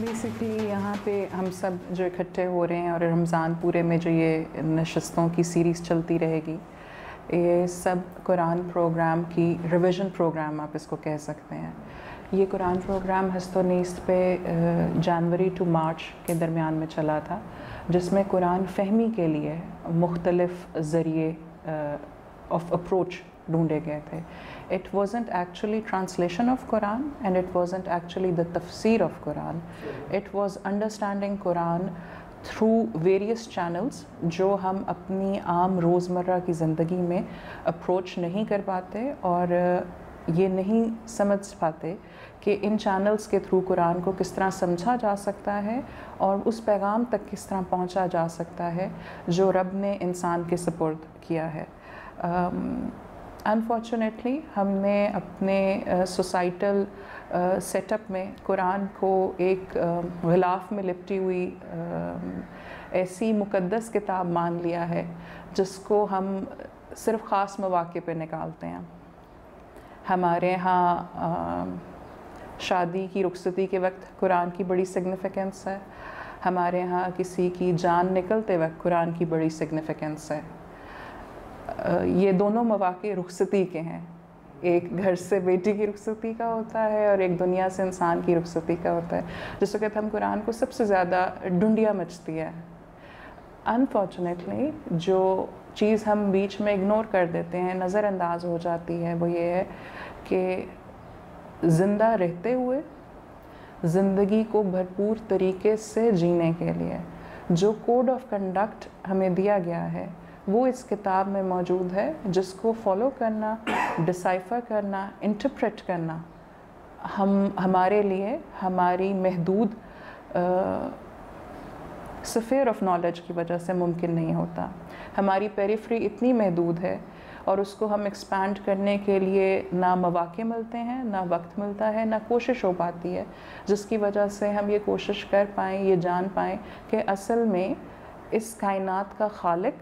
Basically यहाँ पे हम सब जो इकट्ठे हो रहे हैं और रमज़ान पूरे में जो ये नशस्तों की सीरीज़ चलती रहेगी, ये सब कुरान प्रोग्राम की रिवीजन प्रोग्राम आप इसको कह सकते हैं। ये कुरान प्रोग्राम हस्तोनीस्त पे जनवरी टू मार्च के दरमियान में चला था, जिसमें कुरान फ़हमी के लिए मुख्तलिफ़ ज़रिए ऑफ अप्रोच ढूंढे गए थे। It wasn't actually translation of Quran and it wasn't actually the tafsir of Quran. It was understanding Quran through various channels जो हम अपनी आम रोज़मर्रा की ज़िंदगी में अप्रोच नहीं कर पाते और ये नहीं समझ पाते कि इन चैनल्स के थ्रू कुरान को किस तरह समझा जा सकता है और उस पैगाम तक किस तरह पहुंचा जा सकता है जो रब ने इंसान के सुपुर्द किया है। अनफॉर्चुनेटली हमने अपने सोसाइटल सेटअप में कुरान को एक ग़िलाफ़ में लिपटी हुई ऐसी मुक़द्दस किताब मान लिया है जिसको हम सिर्फ़ ख़ास मौक़े पे निकालते हैं। हमारे यहाँ शादी की रुखसती के वक्त कुरान की बड़ी सिग्निफ़िकेंस है, हमारे यहाँ किसी की जान निकलते वक्त कुरान की बड़ी सिग्निफ़िकेंस है। ये दोनों मौक़े रुखसती के हैं, एक घर से बेटी की रुखसती का होता है और एक दुनिया से इंसान की रुखसती का होता है। जिस वक्त हम कुरान को सबसे ज़्यादा ढूंढिया मचती है। अनफॉर्चुनेटली जो चीज़ हम बीच में इग्नोर कर देते हैं, नज़रअंदाज हो जाती है, वो ये है कि ज़िंदा रहते हुए ज़िंदगी को भरपूर तरीके से जीने के लिए जो कोड ऑफ कंडक्ट हमें दिया गया है वो इस किताब में मौजूद है, जिसको फॉलो करना, डिसाइफर करना, इंटरप्रेट करना हमारे लिए हमारी महदूद स्फीयर ऑफ नॉलेज की वजह से मुमकिन नहीं होता। हमारी पेरिफरी इतनी महदूद है और उसको हम एक्सपैंड करने के लिए ना मौक़े मिलते हैं, ना वक्त मिलता है, ना कोशिश हो पाती है, जिसकी वजह से हम ये कोशिश कर पाएँ, ये जान पाएँ कि असल में इस कायनात का खालिक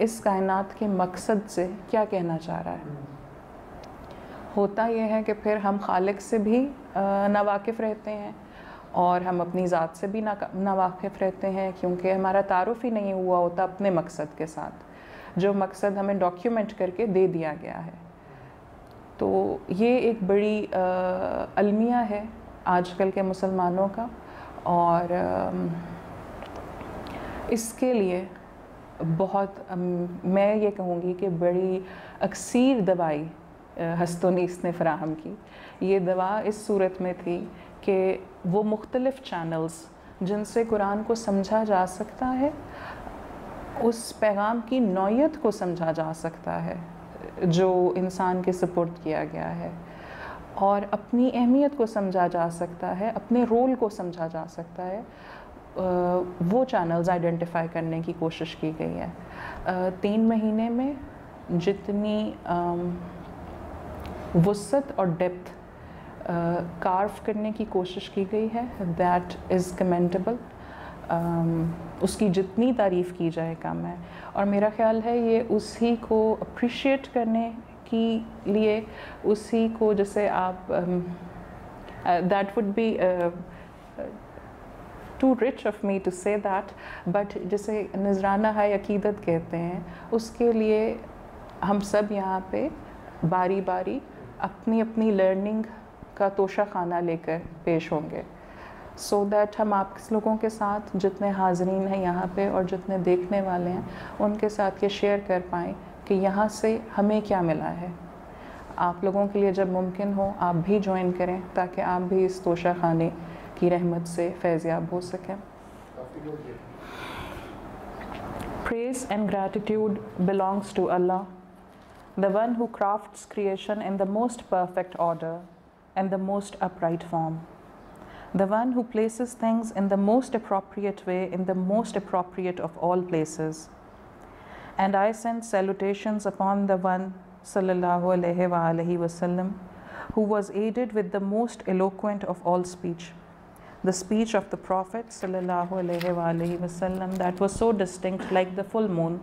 इस कायनात के मकसद से क्या कहना चाह रहा है। होता यह है कि फिर हम खालिक से भी नावाकिफ़ रहते हैं और हम अपनी ज़ात से भी नावाकिफ़ रहते हैं, क्योंकि हमारा तारुफ़ ही नहीं हुआ होता अपने मकसद के साथ, जो मकसद हमें डॉक्यूमेंट करके दे दिया गया है। तो ये एक बड़ी अलमिया है आजकल के मुसलमानों का, और इसके लिए बहुत मैं ये कहूँगी कि बड़ी अक्सीर दवाई हस्तोनीस ने फ़राहम की। ये दवा इस सूरत में थी कि वो मुख्तलिफ़ चैनल्स जिनसे कुरान को समझा जा सकता है, उस पैगाम की नौयत को समझा जा सकता है जो इंसान के सुपुर्द किया गया है, और अपनी अहमियत को समझा जा सकता है, अपने रोल को समझा जा सकता है, वो चैनल्स आइडेंटिफाई करने की कोशिश की गई है। 3 महीने में जितनी वुसअत और डेप्थ कार्व करने की कोशिश की गई है, दैट इज़ कमेंडेबल। उसकी जितनी तारीफ़ की जाए कम है, और मेरा ख़्याल है ये उसी को अप्रिशिएट करने के लिए, उसी को जैसे आप that would be too rich of me to say that, but जिसे नजराना है अकीदत कहते हैं, उसके लिए हम सब यहाँ पे बारी बारी अपनी अपनी लर्निंग का तोशा खाना लेकर पेश होंगे, सो दैट हम आप लोगों के साथ, जितने हाज़रीन हैं यहाँ पे और जितने देखने वाले हैं, उनके साथ ये शेयर कर पाएँ कि यहाँ से हमें क्या मिला है। आप लोगों के लिए जब मुमकिन हो आप भी ज्वाइन करें, ताकि आप भी इस तोशा खाने की रहमत से फैज़याब हो सकें। Praise and gratitude belongs to Allah, the one who crafts creation in the most perfect order and the most upright form, the one who places things in the most appropriate way in the most appropriate of all places. And I send salutations upon the one sallallahu alaihi wasallam, who was aided with the most eloquent of all speech, the speech of the Prophet sallallahu alaihi wasallam that was so distinct, like the full moon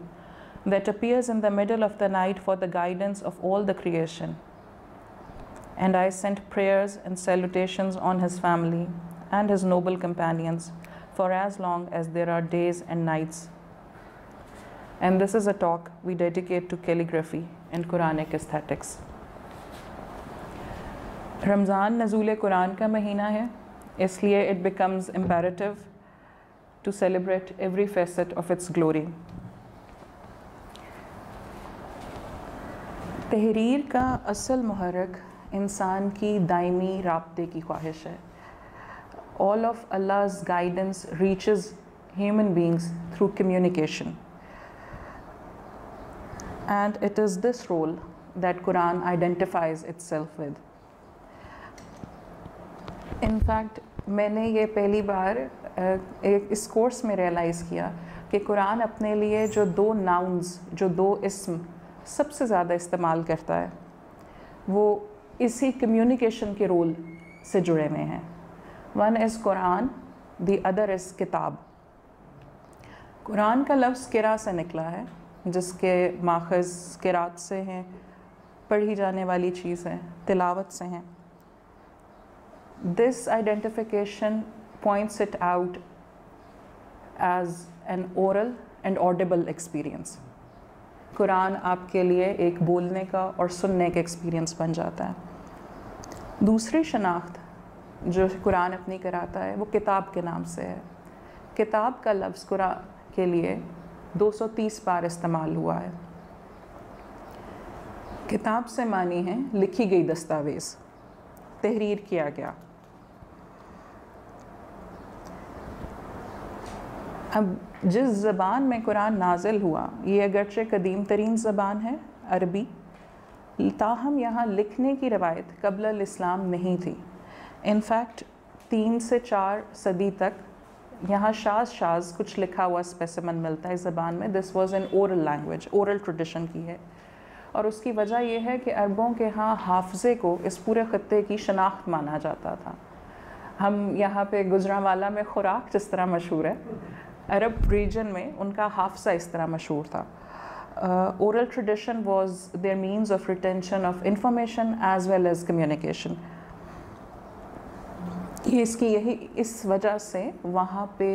that appears in the middle of the night for the guidance of all the creation. And I sent prayers and salutations on his family, and his noble companions for as long as there are days and nights. And this is a talk we dedicate to calligraphy and Quranic aesthetics. رمضان نزول قرآن کا مہینہ ہے، اس لیے it becomes imperative to celebrate every facet of its glory. تحریر کا اصل محرک انسان کی دائمی رابطے کی خواہش ہے. All of Allah's guidance reaches human beings through communication. And it is this role that Quran identifies itself with. In fact, میں نے یہ پہلی بار اس کورس میں ریئلائز کیا کہ قرآن اپنے لیے جو دو ناؤنز، جو دو اسم سب سے زیادہ استعمال کرتا ہے وہ اسی کمیونیکیشن کے رول سے جڑے ہوئے ہیں. One is Quran, the other is کتاب. قرآن کا لفظ قرا سے نکلا ہے، جس کے ماخذ قرات سے ہیں، پڑھی جانے والی چیز ہے، تلاوت سے ہیں. This identification points it out as an oral and audible experience. قرآن آپ کے لیے ایک بولنے کا اور سننے کا ایکسپیرینس بن جاتا ہے. دوسری شناخت جو قرآن اپنی کراتا ہے وہ کتاب کے نام سے ہے. کتاب کا لفظ قرآن کے لیے 230 بار استعمال ہوا ہے. کتاب سے معنی ہے لکھی گئی دستاویز، تحریر کیا گیا. اب جس زبان میں قرآن نازل ہوا یہ اگرچہ قدیم ترین زبان ہے، عربی، تاہم یہاں لکھنے کی روایت قبل الاسلام نہیں تھی. انفیکٹ 3 سے 4 صدی تک یہاں شاذ کچھ لکھا ہوا اسپیسیمن ملتا ہے اس زبان میں. This was an oral language, oral tradition کی ہے. اور اس کی وجہ یہ ہے کہ عربوں کے ہاں حافظے کو اس پورے خطے کی شناخت مانا جاتا تھا. ہم یہاں پہ گجرانوالا میں خوراک جس طرح مشہور ہے، عرب ریجن میں ان کا حافظہ اس طرح مشہور تھا. Oral tradition was there means of retention of information as well as communication. اس وجہ سے وہاں پہ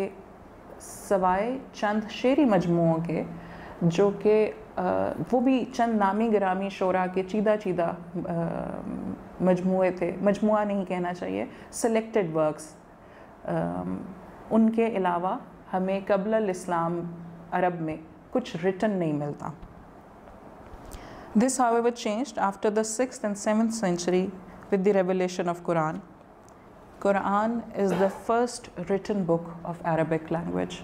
سوائے چند شعری مجموعوں کے جو کہ وہ بھی چند نامی گرامی شعراء کے چیدہ مجموعے تھے، مجموعہ نہیں کہنا چاہیے، سلیکٹڈ ورکس، ان کے علاوہ ہمیں قبل الاسلام عرب میں کچھ ریٹن نہیں ملتا. This however changed after the 6th and 7th century with the revelation of Quran. Quran is the first written book of Arabic language.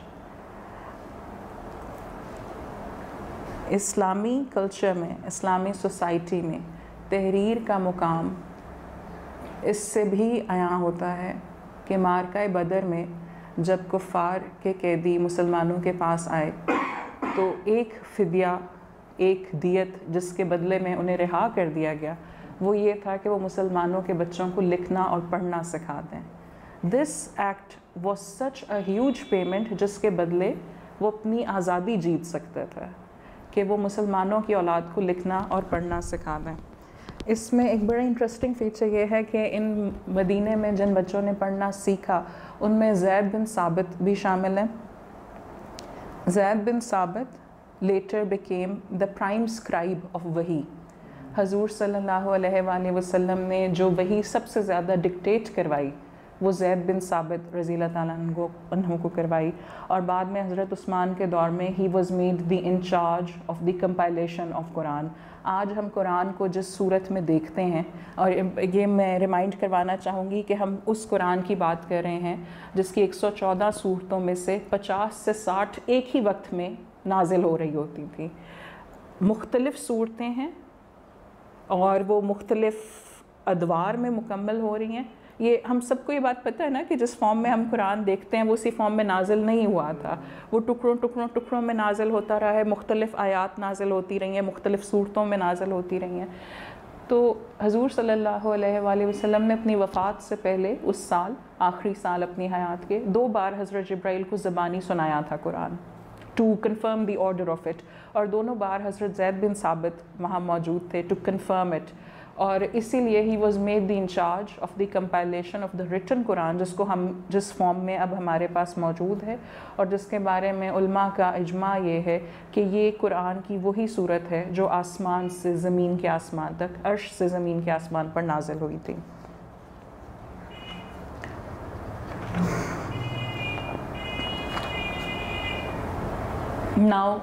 اسلامی کلچر میں، اسلامی سوسائٹی میں تحریر کا مقام اس سے بھی عیاں ہوتا ہے کہ معرکہ بدر میں جب کفار کے قیدی مسلمانوں کے پاس آئے تو ایک فدیہ، ایک دیت جس کے بدلے میں انہیں رہا کر دیا گیا وہ یہ تھا کہ وہ مسلمانوں کے بچوں کو لکھنا اور پڑھنا سکھا دیں. This act was such a huge payment جس کے بدلے وہ اپنی آزادی جیت سکتے تھے کہ وہ مسلمانوں کی اولاد کو لکھنا اور پڑھنا سکھا دیں. اس میں ایک بڑا انٹرسٹنگ فیچر یہ ہے کہ ان مدینے میں جن بچوں نے پڑھنا سیکھا ان میں زید بن ثابت بھی شامل ہیں. Zaid bin Thabit later became the prime scribe of وحی. حضور صلی اللہ علیہ وآلہ وسلم نے جو وحی سب سے زیادہ ڈکٹیٹ کروائی وہ زید بن ثابت رضی اللہ تعالیٰ عنہ کو کروائی. اور بعد میں حضرت عثمان کے دور میں he was made the incharge of the compilation of Quran. آج ہم قرآن کو جس صورت میں دیکھتے ہیں، اور یہ میں ریمائنڈ کروانا چاہوں گی کہ ہم اس قرآن کی بات کر رہے ہیں جس کی 114 صورتوں میں سے 50 سے 60 ایک ہی وقت میں نازل ہو رہی ہوتی تھیں. مختلف صورتیں ہیں اور وہ مختلف ادوار میں مکمل ہو رہی ہیں. یہ ہم سب کو یہ بات پتہ ہے نا کہ جس فارم میں ہم قرآن دیکھتے ہیں وہ اسی فارم میں نازل نہیں ہوا تھا. وہ ٹکڑوں میں نازل ہوتا رہا ہے، مختلف آیات نازل ہوتی رہی ہیں، مختلف صورتوں میں نازل ہوتی رہی ہیں. تو حضور صلی اللہ علیہ وآلہ وسلم نے اپنی وفات سے پہلے اس سال، آخری سال اپنی حیات کے، 2 بار حضرت جبرائیل کو زبانی سنایا تھا Quran to confirm the order of it. اور دونوں بار حضرت زید بن ثابت وہاں موجود تھے ٹو کنفرم اٹ. और इसीलिए ही was made the incharge of the compilation of the written Quran, जिसको हम जिस फॉर्म में अब हमारे पास मौजूद है और जिसके बारे में उलमा का इजमा ये है कि ये कुरान की वही सूरत है जो आसमान से ज़मीन के आसमान तक, अर्श से ज़मीन के आसमान पर नाजिल हुई थी। Now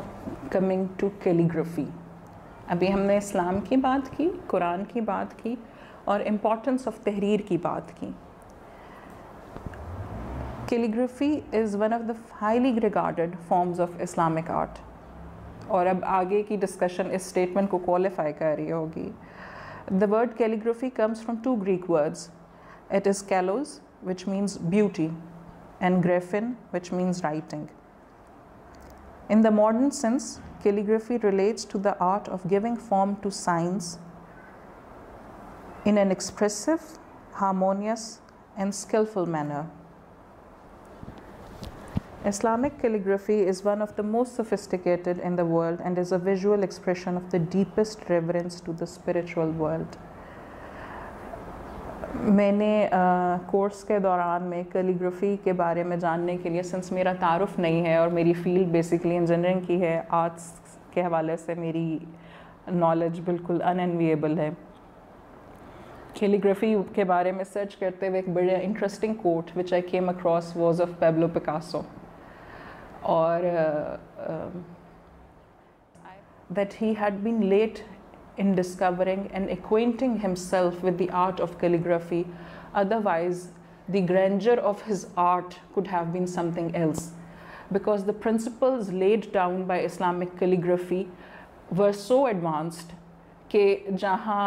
coming to calligraphy. अभी हमने इस्लाम की बात की, कुरान की बात की और इम्पोर्टेंस ऑफ तहरीर की बात की। Calligraphy is one of the highly regarded forms of Islamic art. और अब आगे की डिस्कशन इस स्टेटमेंट को क्वालिफाई कर रही होगी। The word calligraphy comes from two Greek words. It is kallos which means beauty and graphene which means writing. In the modern sense, calligraphy relates to the art of giving form to signs in an expressive, harmonious and skillful manner. Islamic calligraphy is one of the most sophisticated in the world and is a visual expression of the deepest reverence to the spiritual world. मैंने course के दौरान में calligraphy के बारे में जानने के लिए, सिंस मेरा तारुफ नहीं है और मेरी फ़ील्ड बेसिकली इंजीनियरिंग की है, आर्ट्स के हवाले से मेरी नॉलेज बिल्कुल अनएनविएबल है। कैलीग्राफी के बारे में सर्च करते हुए एक बड़ा interesting quote which I came across was of Pablo Picasso, और that he had been late in discovering and acquainting himself with the art of calligraphy. Otherwise, the grandeur of his art could have been something else, because the principles laid down by Islamic calligraphy were so advanced कि जहाँ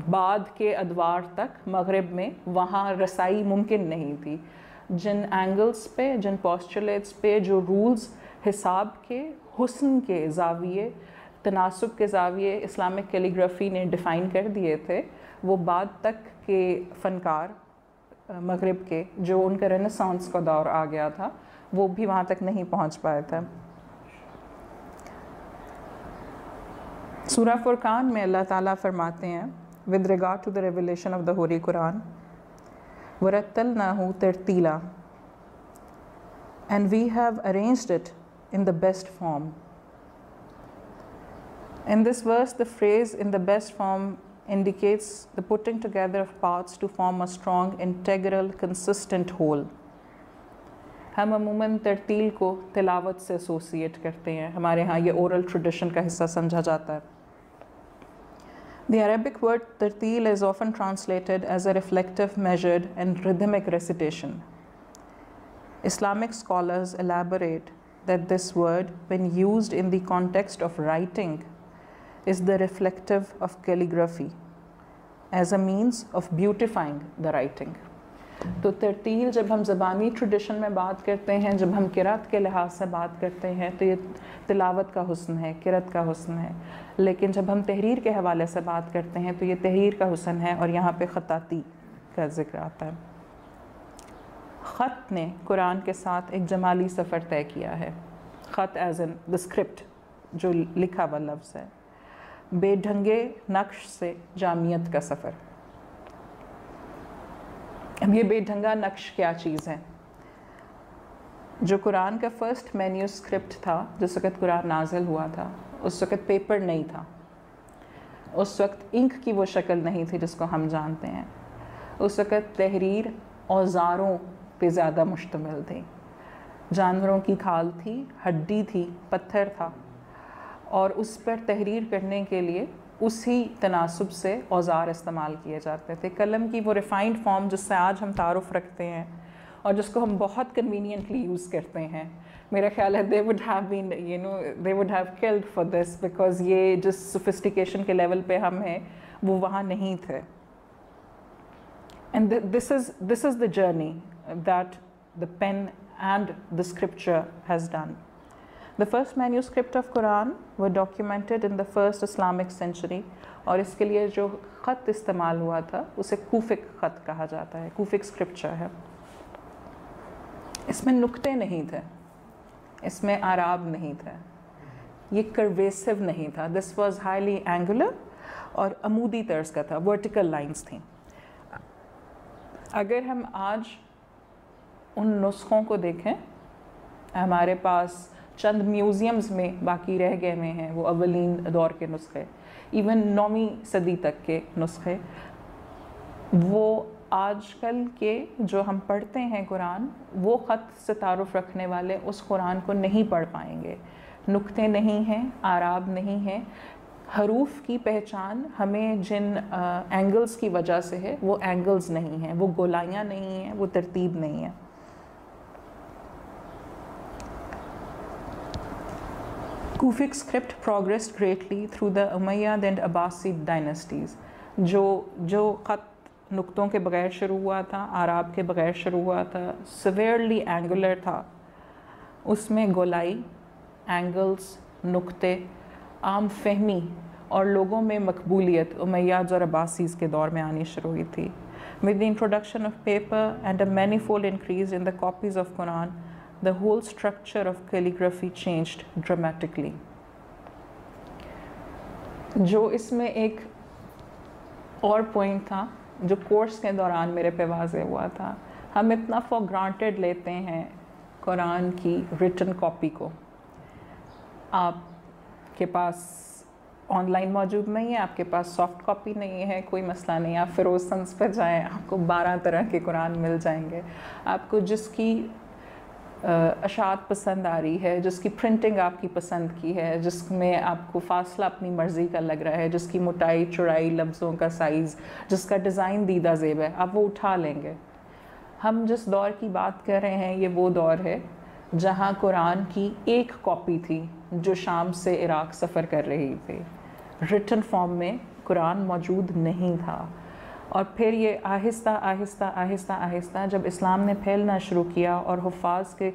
बाद के अदवार तक मगरिब में वहाँ रसाई मुमकिन नहीं थी। जिन एंगल्स पे, जिन पोस्टुलेट्स पे जो रूल्स हिसाब के, हुस्न के ज़ाविये, तनासुब के ज़ाविये इस्लामिक कैलीग्राफी ने डिफ़ाइन कर दिए थे, वो बाद तक के फ़नकार मगरिब के, जो उनका रेनेसांस का दौर आ गया था, वो भी वहाँ तक नहीं पहुँच पाया था। सूरह फुरकान में अल्लाह ताला फरमाते हैं with regard to the revelation of the holy Quran, वरत्तलनाहु तरतीला, and we have arranged it in the best form. In this verse, the phrase "in the best form" indicates the putting together of parts to form a strong, integral, consistent whole. हम अमूमन तरतील को तिलावत से associate करते हैं, हमारे यहाँ ये ओरल ट्रेडिशन का हिस्सा समझा जाता है. The Arabic word tartil is often translated as a reflective, measured and rhythmic recitation. Islamic scholars elaborate that this word, when used in the context of writing, is the reflective of calligraphy as a means of beautifying the writing. तो तरतील जब हम ज़बानी tradition में बात करते हैं, जब हम किरात के लिहाज से बात करते हैं, तो ये तिलावत का हुस्न है, किरात का हुस्न है. लेकिन जब हम तहरीर के हवाले से बात करते हैं तो ये तहरीर का हुस्न है, और यहाँ पे ख़ताती का जिक्र आता है. ख़त ने कुरान के साथ एक जमाली सफ़र तय किया है. ख़त एज इन द स्क्रिप्ट, जो लिखा हुआ लफ्ज़ है. बेढंगे नक्श से जामियत का सफ़र. अब ये बेढंगा नक्श क्या चीज़ है? जो कुरान का फर्स्ट मैन्यूस्क्रिप्ट था, जिस वक़्त कुरान नाजिल हुआ था, उस वक़्त पेपर नहीं था, उस वक़्त इंक की वो शक्ल नहीं थी जिसको हम जानते हैं. उस वक़्त तहरीर औज़ारों पे ज़्यादा मुश्तमिल थी. जानवरों की खाल थी, हड्डी थी, पत्थर था, और उस पर तहरीर करने के लिए उसी तनासुब से औज़ार इस्तेमाल किए जाते थे. कलम की वो रिफ़ाइंड फॉर्म जिससे आज हम तारुफ़ रखते हैं और जिसको हम बहुत कन्वीनियंटली यूज़ करते हैं, मेरा ख्याल है they would have been they would have killed for this, because ये जिस सोफिस्टिकेशन के लेवल पे हम हैं वो वहाँ नहीं थे. And this is the journey that the pen and the scripture has done. The first manuscript of Quran were documented in the first Islamic century, और इसके लिए जो ख़त इस्तेमाल हुआ था उसे कूफिक ख़त कहा जाता है. कूफिक स्क्रिप्चर है. इसमें नुक्ते नहीं थे, इसमें आराब नहीं थे, ये कर्वेसिव नहीं था. दिस वॉज हाईली एंगुलर और अमूदी तर्ज का था, वर्टिकल लाइंस थी। अगर हम आज उन नुस्खों को देखें, हमारे पास चंद म्यूज़ियम्स में बाकी रह गए हुए हैं वो अवलीन दौर के नुस्खे, इवन 9वीं सदी तक के नुस्खे। वो आजकल के जो हम पढ़ते हैं कुरान, वो ख़त से तारुफ़ रखने वाले उस कुरान को नहीं पढ़ पाएंगे। नुक्ते नहीं हैं, आराब नहीं हैं, हरूफ की पहचान हमें जिन एंगल्स की वजह से है वो एंगल्स नहीं हैं, वो गोलाइयाँ नहीं हैं, वो तरतीब नहीं है। Kufic script progressed greatly through the Umayyad and Abbasid dynasties. जो ख़त नुक्तों के बग़ैर शुरू हुआ था, आराब के बग़ैर शुरू हुआ था, severely angular था, उसमें गोलाई, एंगल्स, नुक्ते, आम फहमी और लोगों में मकबूलियत उमैयाद और अब्बासीज़ के दौर में आनी शुरू हुई थी। With the introduction of paper and a manifold increase in the copies of Quran, the whole structure of calligraphy changed dramatically. जो इसमें एक और पॉइंट था जो कोर्स के दौरान मेरे पे वाज़े हुआ था, हम इतना फॉर ग्रांटेड लेते हैं कुरान की रिटन कॉपी को। आपके पास ऑनलाइन मौजूद नहीं है, आपके पास सॉफ्ट कॉपी नहीं है, कोई मसला नहीं, आप फ़िरोज़ सन्स पर जाएँ, आपको 12 तरह के कुरान मिल जाएंगे। आपको जिसकी अशात पसंद आ रही है, जिसकी प्रिंटिंग आपकी पसंद की है, जिसमें आपको फासला अपनी मर्ज़ी का लग रहा है, जिसकी मोटाई चौड़ाई, लफ्ज़ों का साइज़, जिसका डिज़ाइन दीदा ज़ेब है, आप वो उठा लेंगे। हम जिस दौर की बात कर रहे हैं ये वो दौर है जहाँ कुरान की एक कॉपी थी जो शाम से इराक़ सफ़र कर रही थी। रिटन फॉर्म में कुरान मौजूद नहीं था। और फिर ये आहिस्ता आहिस्ता आहिस्ता आहिस्ता जब इस्लाम ने फैलना शुरू किया और हुफ़ाज़ के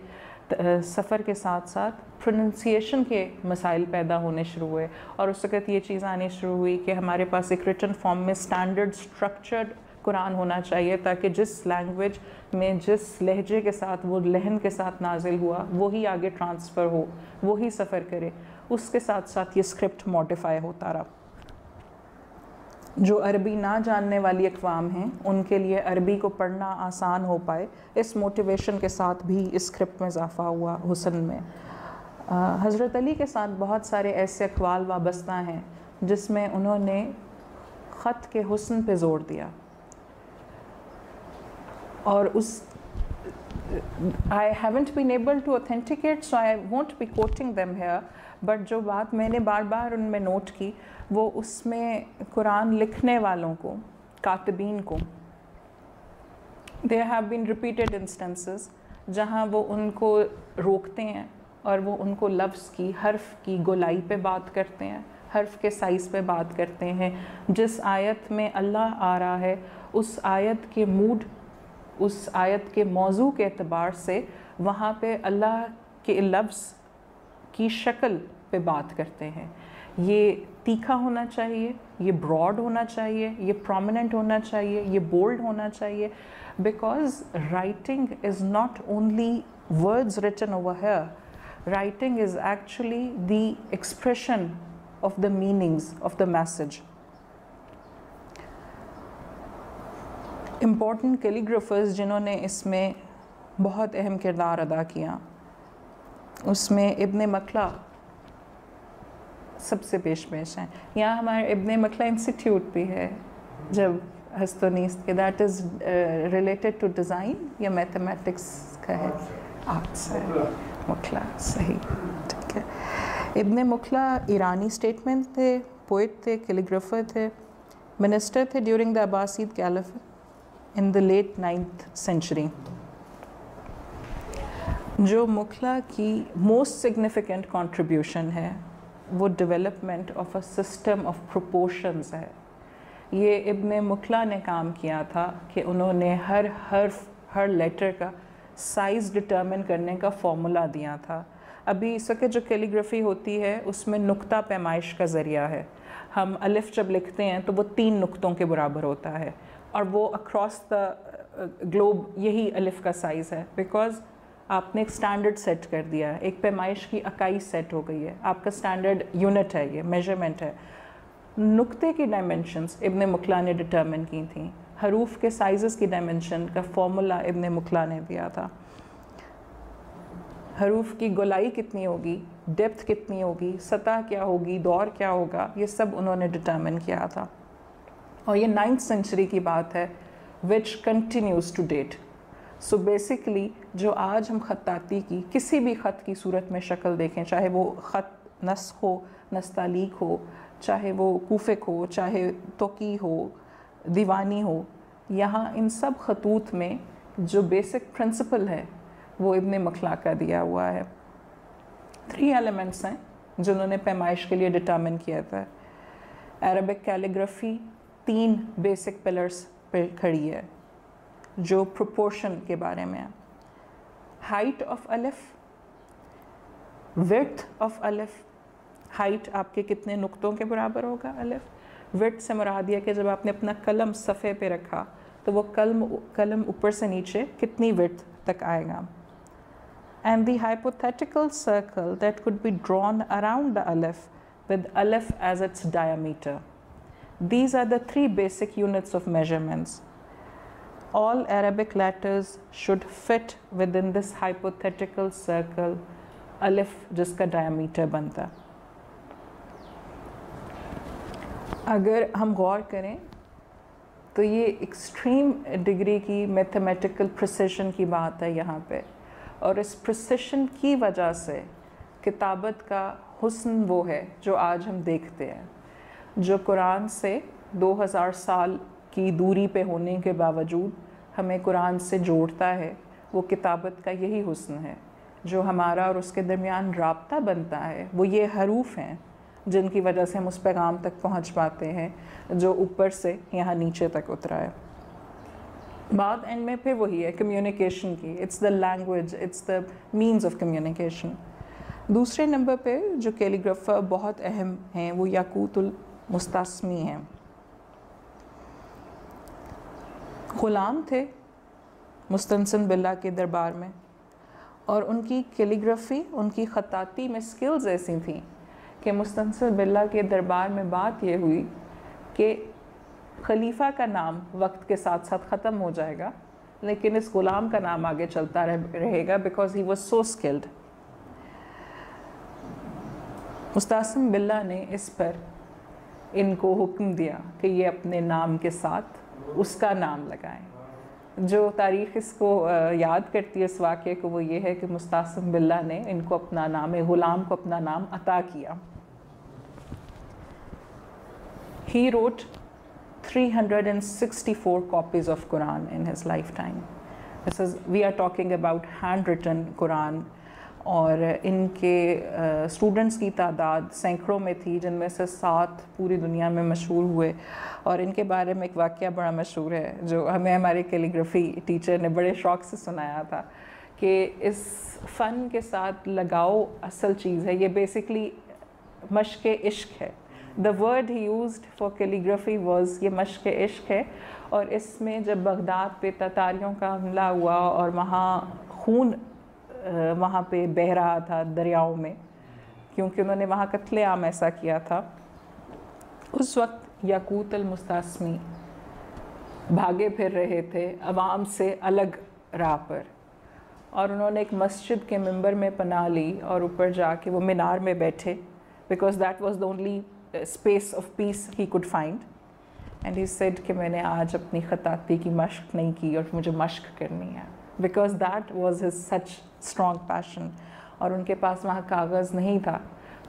सफ़र के साथ साथ प्रोनंसिएशन के मसाइल पैदा होने शुरू हुए, और उस वक़्त ये चीज़ आनी शुरू हुई कि हमारे पास एक रिटन फॉर्म में स्टैंडर्ड स्ट्रक्चर्ड कुरान होना चाहिए, ताकि जिस लैंग्वेज में जिस लहजे के साथ वो लहन के साथ नाजिल हुआ वही आगे ट्रांसफ़र हो, वही सफ़र करे। उसके साथ साथ ये स्क्रिप्ट मॉडिफाई होता रहा। जो अरबी ना जानने वाली अक़वाम हैं उनके लिए अरबी को पढ़ना आसान हो पाए, इस मोटिवेशन के साथ भी इस स्क्रिप्ट में इजाफ़ा हुआ हुस्न में। हज़रत अली के साथ बहुत सारे ऐसे अक़वाल वाबस्ता हैं जिसमें उन्होंने ख़त के हुस्न पे ज़ोर दिया, और उस I haven't been able to authenticate, so I won't be quoting them here, but जो बात मैंने बार बार उनमें नोट की वो उसमें कुरान लिखने वालों को, कातिबीन को, there have been repeated instances जहाँ वो उनको रोकते हैं और वो उनको लफ्ज़ की, हर्फ की गोलाई पे बात करते हैं, हर्फ के साइज़ पे बात करते हैं। जिस आयत में अल्लाह आ रहा है उस आयत के मूड, उस आयत के मौजू के एतबार से वहाँ पे अल्लाह के लफ्ज़ की शक्ल पे बात करते हैं। ये तीखा होना चाहिए, ये ब्रॉड होना चाहिए, ये प्रोमिनेंट होना चाहिए, ये बोल्ड होना चाहिए, because writing is not only words written over here, writing is actually the expression of the meanings of the message. Important calligraphers जिन्होंने इसमें बहुत अहम किरदार अदा किया, उसमें इब्ने मखला सबसे पेश हैं। यहाँ हमारे इब्ने मखला इंस्टीट्यूट भी है जब हस्तनीस्त के, that is related to design या मैथमेटिक्स का है, आर्ट्स है। मखला सही, ठीक है। इब्ने मखला ईरानी स्टेटमेंट थे, पोइट थे, कैलीग्राफर थे, मिनिस्टर थे during the Abbasid caliphate in the late 9th century। जो मुखला की मोस्ट सिग्निफिकेंट कंट्रीब्यूशन है वो development of a system of proportions है। ये इब्ने मुखला ने काम किया था कि उन्होंने हर हर्फ, हर लेटर का साइज़ डिटर्मिन करने का फॉर्मूला दिया था। अभी इस वक्त जो कैलीग्राफी होती है उसमें नुक्ता पैमाइश का ज़रिया है। हम अलिफ जब लिखते हैं तो वो 3 नुक्तों के बराबर होता है, और वो अक्रॉस द ग्लोब यही अलिफ का साइज़ है, बिकॉज़ आपने एक स्टैंडर्ड सेट कर दिया है, एक पैमाइश की इकाई सेट हो गई है, आपका स्टैंडर्ड यूनिट है, ये मेजरमेंट है। नुक्ते की डायमेंशंस इब्न मुखला ने डिटर्मिन की थी, हरूफ के साइज़ की डायमेंशन का फॉर्मूला इब्न मुखला ने दिया था, हरूफ की गोलाई कितनी होगी, डेप्थ कितनी होगी, सतह क्या होगी, दौर क्या होगा, ये सब उन्होंने डिटर्मिन किया था। और ये 9th सेंचुरी की बात है, which continues to date. So basically जो आज हम ख़त्ताती की किसी भी ख़त की सूरत में शक्ल देखें, चाहे वो ख़त नस्ख हो, नस्तालीक हो, चाहे वो कूफ़िक हो, चाहे तोकी हो, दीवानी हो, यहाँ इन सब ख़तूत में जो बेसिक प्रिंसिपल है वो इब्न मखला का दिया हुआ है। 3 एलिमेंट्स हैं जिन्होंने पैमाइश के लिए डिटर्मिन किया था। अरबिक कैलीग्राफी 3 बेसिक पिलर्स पे खड़ी है जो प्रोपोर्शन के बारे में है। हाइट ऑफ अलिफ, विड्थ ऑफ अलिफ, हाइट आपके कितने नुक्तों के बराबर होगा अलिफ, विड्थ से मुराद है कि जब आपने अपना कलम सफ़े पे रखा तो वो कलम ऊपर से नीचे कितनी विड्थ तक आएगा। And the hypothetical circle that could be drawn around the aleph with aleph as its diameter. These are the 3 basic units of measurements. All Arabic letters should fit within this hypothetical circle, aleph जिसका diameter बनता। अगर हम गौर करें तो ये extreme degree की mathematical precision की बात है यहाँ पे, और इस प्रिसिशन की वजह से किताबत का हुस्न वो है जो आज हम देखते हैं। जो कुरान से 2000 साल की दूरी पे होने के बावजूद हमें कुरान से जोड़ता है, वो किताबत का यही हुस्न है। जो हमारा और उसके दरमियान राब्ता बनता है वो ये हरूफ हैं जिनकी वजह से हम उस पैगाम तक पहुंच पाते हैं जो ऊपर से यहाँ नीचे तक उतरा है। बात एंड में फिर वही है कम्युनिकेशन की, it's the language, it's the means of communication. दूसरे नंबर पे जो कैलीग्राफर बहुत अहम हैं वो याकूतुल मुस्तास्मी हैं। ग़ुलाम थे मुस्तनसन बिल्ला के दरबार में, और उनकी कैलीग्राफी, उनकी ख़ताती में स्किल्स ऐसी थी कि मुस्तनसन बिल्ला के दरबार में बात ये हुई कि खलीफा का नाम वक्त के साथ साथ ख़त्म हो जाएगा लेकिन इस ग़ुलाम का नाम आगे चलता रहेगा, because he was so skilled. Mustasim Billah ने इस पर इनको हुक्म दिया कि ये अपने नाम के साथ उसका नाम लगाएं। जो तारीख़ इसको याद करती है इस वाक़े को वो ये है कि मुस्तासिम बिल्ला ने इनको अपना नाम, ग़ुलाम को अपना नाम अता किया। He wrote 364 copies of Quran in his lifetime. This is, we are talking about handwritten Quran, और इनके स्टूडेंट्स की तादाद सैकड़ों में थी, जिनमें से 7 पूरी दुनिया में मशहूर हुए। और इनके बारे में एक वाक़या बड़ा मशहूर है जो हमें हमारे कैलीग्राफी टीचर ने बड़े शौक़ से सुनाया था कि इस फ़न के साथ लगाओ असल चीज़ है, ये बेसिकली मश्क इश्क है। The word he used for calligraphy was ये मश्क इश्क है। और इसमें जब बगदाद पे ततारियों का हमला हुआ और वहाँ खून वहाँ पे बह रहा था दरियाओं में, क्योंकि उन्होंने वहाँ कत्लेआम ऐसा किया था, उस वक्त याकूत अल मुस्तास्मी भागे फिर रहे थे अवाम से अलग राह पर, और उन्होंने एक मस्जिद के मिंबर में पनाह ली और ऊपर जाके वो मीनार में बैठे, because that was the only space of peace he could find. And he said कि मैंने आज अपनी ख़ताती की मश्क नहीं की और मुझे मश्क करनी है, because that was his such strong passion. और उनके पास वहाँ कागज़ नहीं था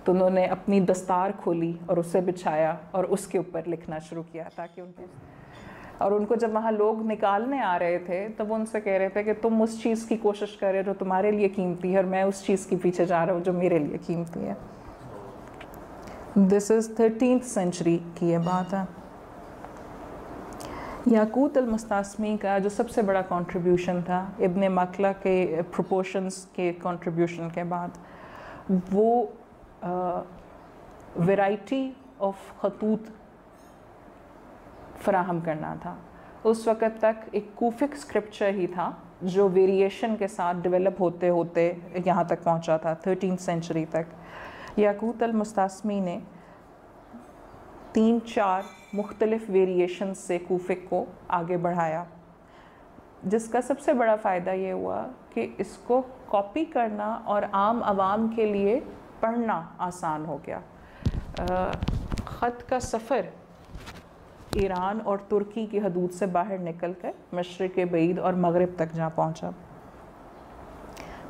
तो उन्होंने अपनी दस्तार खोली और उसे बिछाया और उसके ऊपर लिखना शुरू किया ताकि उनको जब वहाँ लोग निकालने आ रहे थे तो वो उनसे कह रहे थे कि तुम उस चीज़ की कोशिश कर रहे हो जो तुम्हारे लिए कीमती है और मैं उस चीज़ के पीछे जा रहा हूँ जो मेरे लिए कीमती है। दिस इज़ 13th सेंचुरी की ये बात है। याकूत अल मुस्तास्मी का जो सबसे बड़ा कंट्रीब्यूशन था इब्न मखला के प्रोपोर्शंस के कंट्रीब्यूशन के बाद, वो वैरायटी ऑफ खतूत फराहम करना था। उस वक़्त तक एक कूफिक स्क्रिप्चर ही था जो वेरिएशन के साथ डेवलप होते होते यहाँ तक पहुँचा था 13th सेंचुरी तक। याकूत अल मुस्तास्मी ने 3-4 मुख्तलिफ वेरिएशन से कूफे को आगे बढ़ाया, जिसका सबसे बड़ा फ़ायदा ये हुआ कि इसको कॉपी करना और आम आवाम के लिए पढ़ना आसान हो गया। ख़त का सफ़र ईरान और तुर्की की हदूद से बाहर निकल कर मशरिक़ बईद और मगरिब तक जा पहुँचा।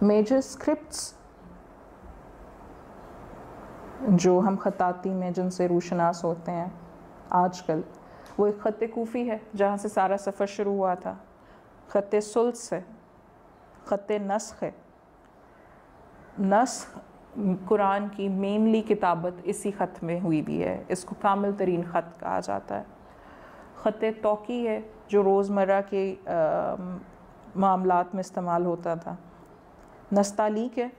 मेजर स्क्रिप्ट्स जो हम ख़ताती में जिनसे रूशनास होते हैं आजकल, वो एक ख़त कूफ़ी है जहाँ से सारा सफ़र शुरू हुआ था, ख़त सुल्स है, ख़त नस्ख़ है। नस्ख़ कुरान की मेनली किताबत इसी ख़त में हुई भी है, इसको कामिल तरीन ख़त कहा जाता है। ख़त तौक़ी है जो रोज़मर्रा के मामलात में इस्तेमाल होता था। नस्तालीक है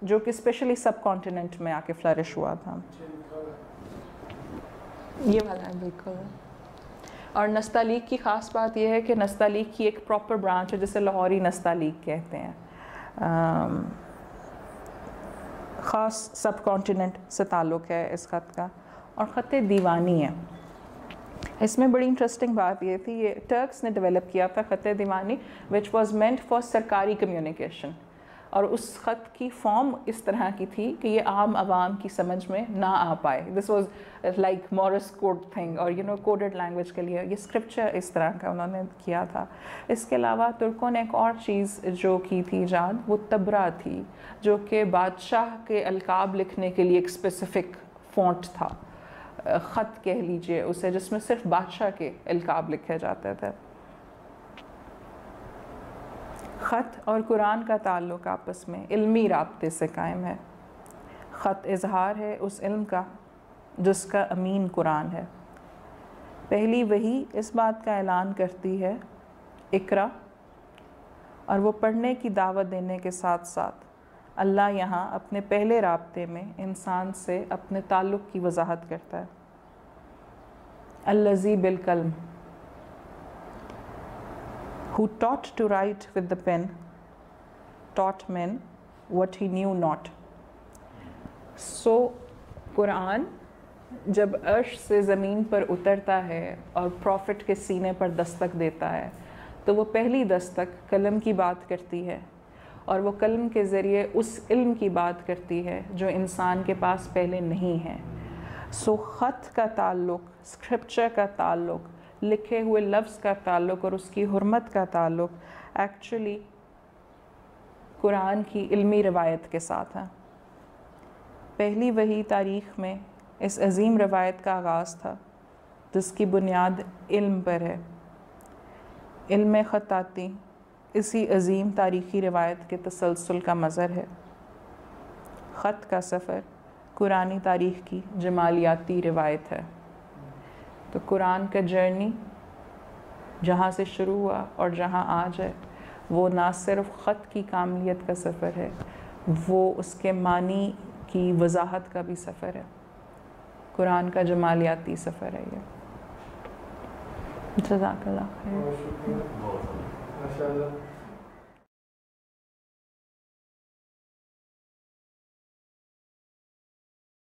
जो कि स्पेशली सब कॉन्टिनेंट में आके फ्लरिश हुआ था, ये वाला है बिल्कुल। और नस्तालीक की ख़ास बात यह है कि नस्तालीक की एक प्रॉपर ब्रांच है जिसे लाहौरी नस्तालीक कहते हैं। ख़ास सब कॉन्टिनेंट से ताल्लुक़ है इस ख़त का। और ख़त दीवानी है, इसमें बड़ी इंटरेस्टिंग बात ये थी, ये टर्क्स ने डेवलप किया था ख़त दीवानी, विच वॉज मेंट फॉर सरकारी कम्युनिकेशन। और उस ख़त की फॉर्म इस तरह की थी कि ये आम आवाम की समझ में ना आ पाए। This was like Morris code thing, और कोडेड लैंग्वेज के लिए ये स्क्रिप्चर इस तरह का उन्होंने किया था। इसके अलावा तुर्कों ने एक और चीज़ जो की थी ईजाद, वो तबरा थी, जो कि बादशाह के अलकाब लिखने के लिए एक स्पेसिफ़िक फ़ॉन्ट था, ख़त कह लीजिए उसे, जिसमें सिर्फ बादशाह के अलकाब लिखे जाते थे। ख़त और कुरान का ताल्लुक़ आपस में इल्मी राब्ते से कायम है। ख़त इज़हार है उस इल्म का जिसका अमीन कुरान है। पहली वही इस बात का ऐलान करती है इकरा, और वो पढ़ने की दावत देने के साथ साथ अल्लाह यहाँ अपने पहले राब्ते में इंसान से अपने ताल्लुक़ की वजाहत करता है। अल्लज़ी बिल कलम, who taught to write with the pen, taught men what he knew not. So Quran जब अर्श से ज़मीन पर उतरता है और प्रॉफिट के सीने पर दस्तक देता है, तो वो पहली दस्तक कलम की बात करती है, और वो कलम के ज़रिए उस इल्म की बात करती है जो इंसान के पास पहले नहीं है। सो ख़त का ताल्लुक़, स्क्रिप्चर का ताल्लुक़, लिखे हुए लफ्ज़ का ताल्लुक़ और उसकी हुर्मत का ताल्लुक़ एक्चुअली कुरान की इल्मी रवायत के साथ है। पहली वही तारीख़ में इस अज़ीम रवायत का आगाज़ था जिसकी बुनियाद इल्म पर है। इल्म ख़ताती इसी अज़ीम तारीख़ी रवायत के तसलसल का मज़हर है। ख़त का सफ़र कुरानी तारीख़ की जमालियाती रवायत है। तो कुरान का जर्नी जहाँ से शुरू हुआ और जहाँ आज है, वो ना सिर्फ ख़त की कामलियत का सफ़र है, वो उसके मानी की वजाहत का भी सफ़र है। कुरान का जमालियाती सफ़र है ये। जज़ाकल्लाह खैर।